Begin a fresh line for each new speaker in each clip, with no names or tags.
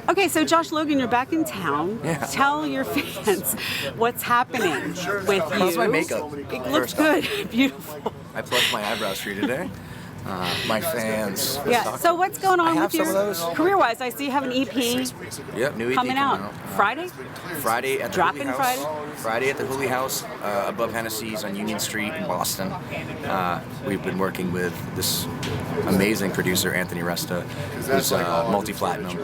Okay, so Josh Logan, you're back in town.
Yeah.
Tell your fans what's happening with you.
How's my makeup?
It looks good. Beautiful.
I plucked my eyebrows for you today. My fans.
Yeah. So what's going on with
some of those.
your career-wise? I see you have an EP
Yep, new EP
coming out. Friday?
Friday at the
Dropping
Hooley House. Friday at the Hooley House above Hennessy's on Union Street in Boston. We've been working with this amazing producer, Anthony Resta, who's multi-platinum.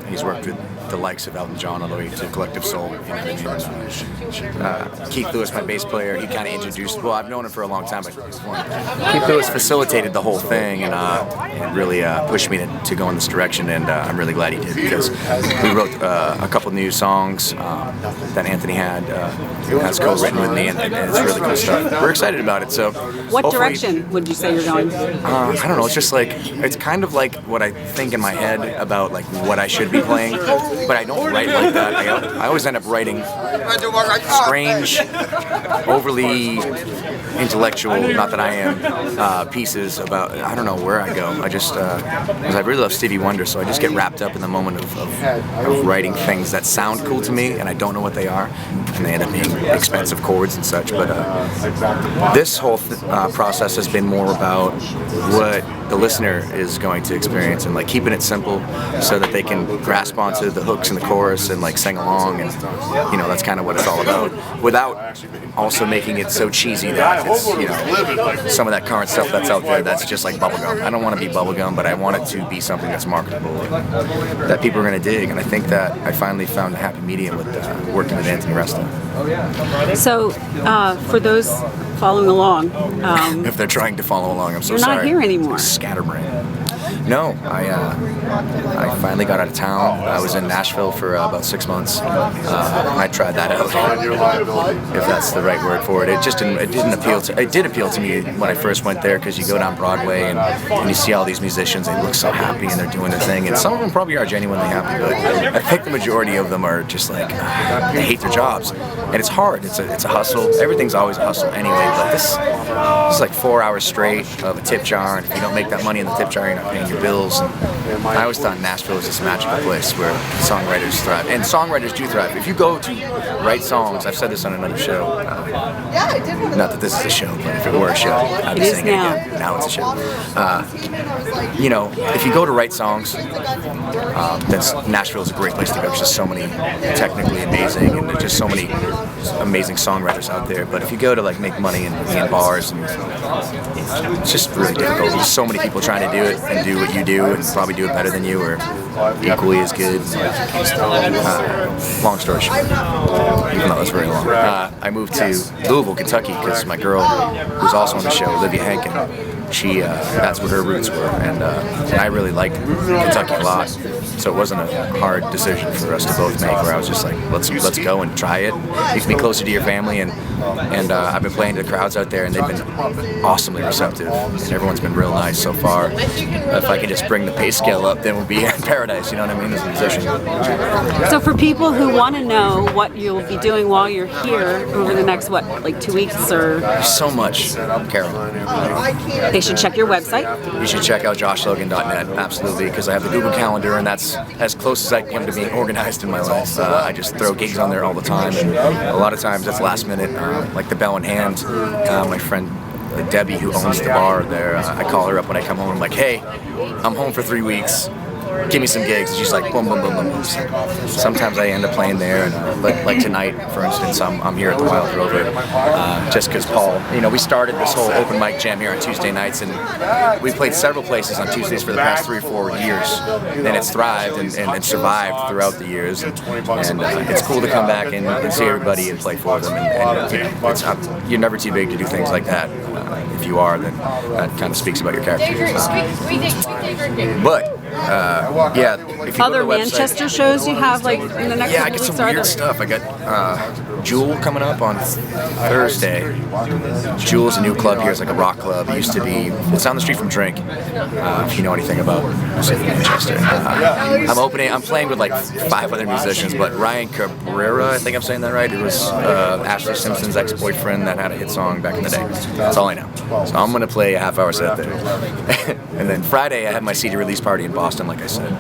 He's worked with the likes of Elton John all the way to Collective Soul. You know what I mean? Keith Lewis, my bass player, he kind of introduced. Well, I've known him for a long time, but Keith Lewis facilitated the whole thing and really pushed me to go in this direction. And I'm really glad he did, because we wrote a couple new songs that Anthony has co-written with me, and it's really cool stuff. We're excited about it. So,
what direction would you say you're going?
I don't know. It's just like, it's kind of like what I think in my head about like what I should be playing, but I don't write like that. I always end up writing strange, overly intellectual, not that I am, pieces about, I don't know where I go. I just, because I really love Stevie Wonder, so I just get wrapped up in the moment of writing things that sound cool to me, and I don't know what they are, and they end up being expensive chords and such. But this whole process has been more about what the listener is going to experience, and like keeping it simple so that they can grasp onto the hooks and the chorus and like sing along, and you know, that's kind of what it's all about, without also making it so cheesy that it's, you know, some of that current stuff that's out there that's just like bubblegum. I don't want to be bubblegum, but I want it to be something that's marketable and that people are going to dig, and I think that I finally found a happy medium with working with Anthony Resta.
So for those following along,
if they're trying to follow along, I'm so
you're
sorry.
not here anymore.
Scatterbrain. No, I finally got out of town. I was in Nashville for about 6 months. I tried that out, if that's the right word for it. It just didn't appeal to. It did appeal to me when I first went there, because you go down Broadway and you see all these musicians. They look so happy and they're doing their thing, and some of them probably are genuinely happy, but I think the majority of them are just like they hate their jobs, and it's hard. It's a hustle. Everything's always a hustle anyway. But this is like 4 hours straight of a tip jar, and if you don't make that money in the tip jar, you're not paying your bills. And I always thought Nashville was this magical place where songwriters thrive, and songwriters do thrive. If you go to write songs, I've said this on another show, not that this is a show, but if it were a show, I'd be saying it again. Now it's a show. You know, if you go to write songs, then Nashville is a great place to go. There's just so many technically amazing, and there's just so many amazing songwriters out there. But if you go to like make money and be in bars, and it's just really difficult. There's so many people trying to do it and do what you do, and probably do it better than you, or equally as good. Long story short, even though that's very long, I moved to Louisville, Kentucky, because my girl, who's also on the show, Olivia Henkin, that's what her roots were, and I really liked Kentucky a lot, so it wasn't a hard decision for us to both make, where I was just like, let's go and try it. You can be closer to your family, and I've been playing to the crowds out there, and they've been awesomely receptive, and everyone's been real nice so far. If I could just bring the pay scale up, then we'll be in paradise, you know what I mean, as a musician.
So for people who want to know what you'll be doing while you're here over the next, like 2 weeks, or...
There's so much, Carol.
They should check your website.
You should check out joshlogan.net, absolutely, because I have the Google Calendar, and that's as close as I come to being organized in my life. I just throw gigs on there all the time, and a lot of times it's last minute, like the Bell in Hand. My friend Debbie, who owns the bar there, I call her up when I come home. I'm like, hey, I'm home for 3 weeks. Give me some gigs. And she's like, boom, boom, boom, boom. Sometimes I end up playing there, and like tonight, for instance, I'm here at the Wild Rover, just because Paul, you know, we started this whole open mic jam here on Tuesday nights, and we played several places on Tuesdays for the past 3 or 4 years, and it's thrived and survived throughout the years, and it's cool to come back and see everybody and play for them, and you know, you're never too big to do things like that. If you are, then that kind of speaks about your character. But yeah, if you
other
go to the website,
Manchester shows you have like in the next
I
couple
get
weeks,
some weird stuff. I got Jewel coming up on Thursday. Jewel's a new club here. It's like a rock club. It used to be. It's down the street from Drink. If you know anything about Manchester, I'm playing with like 5 other musicians, but Ryan Cabrera, I think I'm saying that right. It was Ashley Simpson's ex-boyfriend that had a hit song back in the day. That's all I know. So I'm gonna play a half-hour set there, and then Friday I have my CD release party in Boston. Boston, like I said.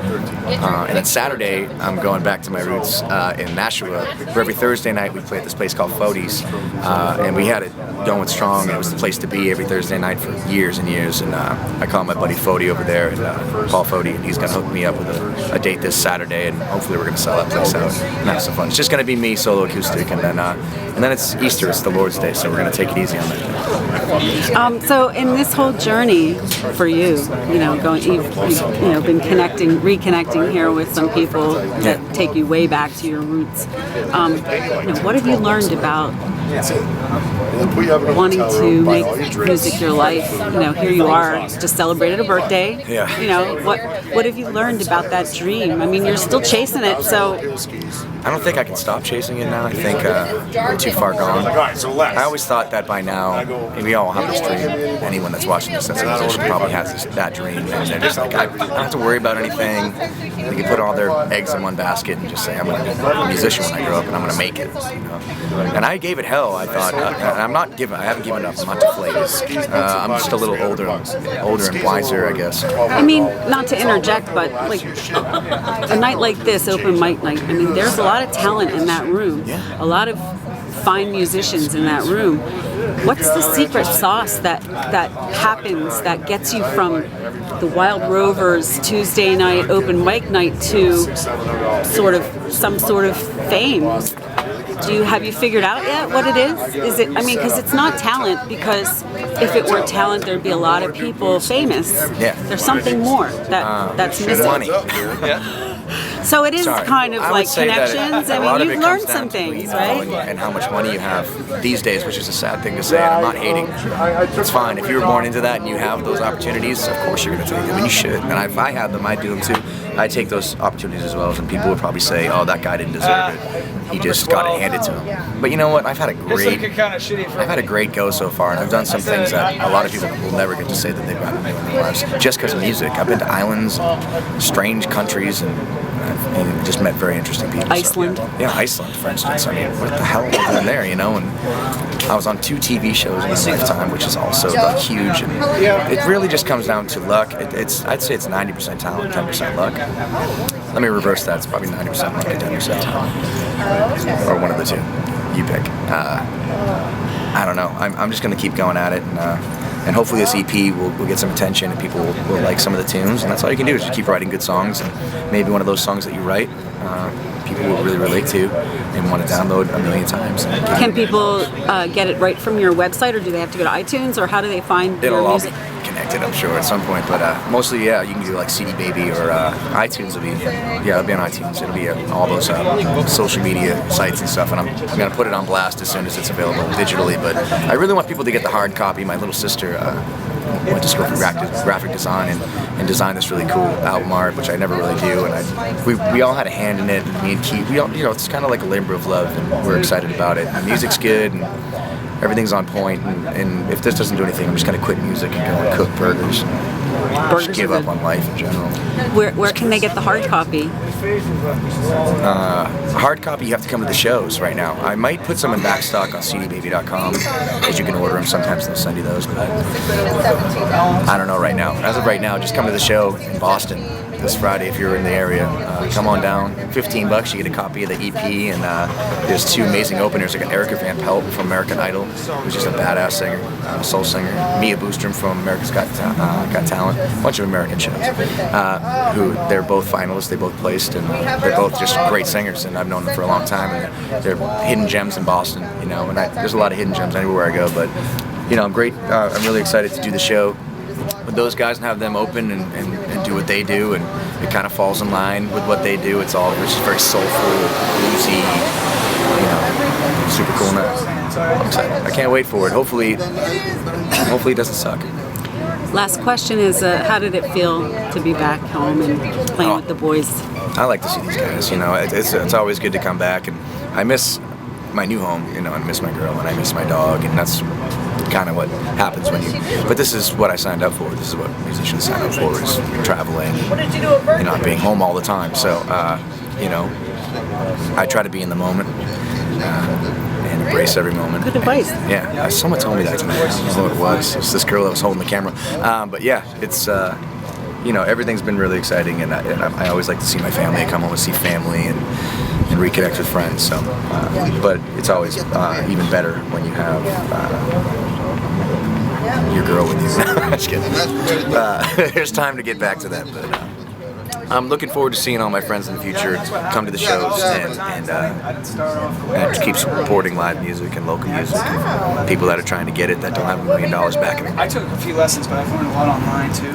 And then Saturday, I'm going back to my roots in Nashua, where every Thursday night we play at this place called Fody's. And we had it going strong, and it was the place to be every Thursday night for years and years. And I call my buddy Fody over there, and Paul Fody, and he's going to hook me up with a date this Saturday, and hopefully we're going to sell that place out and have some fun. It's just going to be me, solo acoustic, and then it's Easter, it's the Lord's Day, so we're going to take it easy on that.
So in this whole journey for you, you've been reconnecting here with some people that take you way back to your roots. What have you learned about wanting to make music your life? Here you are, just celebrated a birthday.
Yeah.
What have you learned about that dream? I mean, you're still chasing it, so.
I don't think I can stop chasing it now. I think we're too far gone. I always thought that by now, we all have this dream. Anyone that's watching this that's a musician probably has that dream. And they're just like, I don't have to worry about anything. They can put all their eggs in one basket and just say, I'm going to be a musician when I grow up, and I'm going to make it. And I gave it hell. I thought, I haven't given up. I'm not deflated. I'm just a little older and wiser, I guess.
I mean, not to interject, but like a night like this, open mic night, I mean, there's a lot of talent in that room.
Yeah.
A lot of fine musicians in that room. What's the secret sauce that happens that gets you from the Wild Rovers Tuesday night open mic night to some sort of fame? Have you figured out yet what it is? Is it? I mean, because it's not talent. Because if it were talent, there'd be a lot of people famous.
Yeah.
There's something more that's missing.
Money.
So it is kind of like connections. I mean, you've learned some
things,
things, right?
And how much money you have these days, which is a sad thing to say, and I'm not hating. It's fine. If you were born into that and you have those opportunities, of course you're going to take them, and you should. And if I had them, I'd do them too. I take those opportunities as well, and people would probably say, oh, that guy didn't deserve it. He just got it handed to him. But you know what? I've had a great go so far, and I've done some things that a lot of people will never get to say that they've gotten to do in their lives just because of music. I've been to islands, strange countries, and I've just met very interesting people.
Iceland?
So, yeah, Iceland, for instance. I mean, what the hell was I there, And I was on 2 TV shows in my lifetime, which is also huge. And it really just comes down to luck. I'd say it's 90% talent, 10% luck. Let me reverse that. It's probably 90% luck and 10% talent. Or one of the two. You pick. I don't know. I'm just going to keep going at it. And hopefully this EP will get some attention and people will like some of the tunes. And that's all you can do is just keep writing good songs. And maybe one of those songs that you write, people will really relate to and want to download a million times.
Can people get it right from your website, or do they have to go to iTunes, or how do they find your music?
It'll all be connected, I'm sure, at some point. But mostly, you can do like CD Baby or iTunes will be, it'll be on iTunes. It'll be all those social media sites and stuff. And I'm going to put it on blast as soon as it's available digitally. But I really want people to get the hard copy. My little sister went to school for graphic design and designed this really cool album art, which I never really do. And we all had a hand in it. Me and Keith, it's kind of like a labor of love, and we're excited about it. The music's good, and everything's on point. And if this doesn't do anything, I'm just going to quit music and go and cook burgers. Just give up on life in general.
Where can they get the hard copy?
Hard copy, you have to come to the shows right now. I might put some in back stock on cdbaby.com, because you can order them. Sometimes they'll send you those, but I don't know right now. As of right now, just come to the show in Boston this Friday if you're in the area. Come on down. $15, you get a copy of the EP, and there's 2 amazing openers. I got Erica Van Pelt from American Idol, who's just a badass singer, soul singer. Mia Boostrom from America's Got Talent, a bunch of American shows. Who they're both finalists, they both placed, and they're both just great singers, and I've known them for a long time, and they're hidden gems in Boston, and there's a lot of hidden gems anywhere I go, but I'm great. I'm really excited to do the show with those guys and have them open and do what they do, and it kind of falls in line with what they do. It's just very soulful, bluesy, super cool night. I'm excited. I can't wait for it. Hopefully it doesn't suck.
Last question is, how did it feel to be back home and playing with the boys?
I like to see these guys. It's always good to come back, and I miss my new home. I miss my girl and I miss my dog, and that's kind of what happens when but this is what I signed up for. This is what musicians sign up for, is traveling and not being home all the time. So I try to be in the moment and embrace every moment.
Good advice.
Yeah, someone told me that tonight. I don't know what it was. It's this girl that was holding the camera. But yeah, it's everything's been really exciting, and I always like to see my family. I come home and see family and reconnect with friends. So, but it's always even better when you have your girl with you. Just kidding. There's time to get back to that, but I'm looking forward to seeing all my friends in the future come to the shows and keep supporting live music and local music and people that are trying to get it that don't have $1 million backing them.
I took a few lessons, but I've learned a lot online too.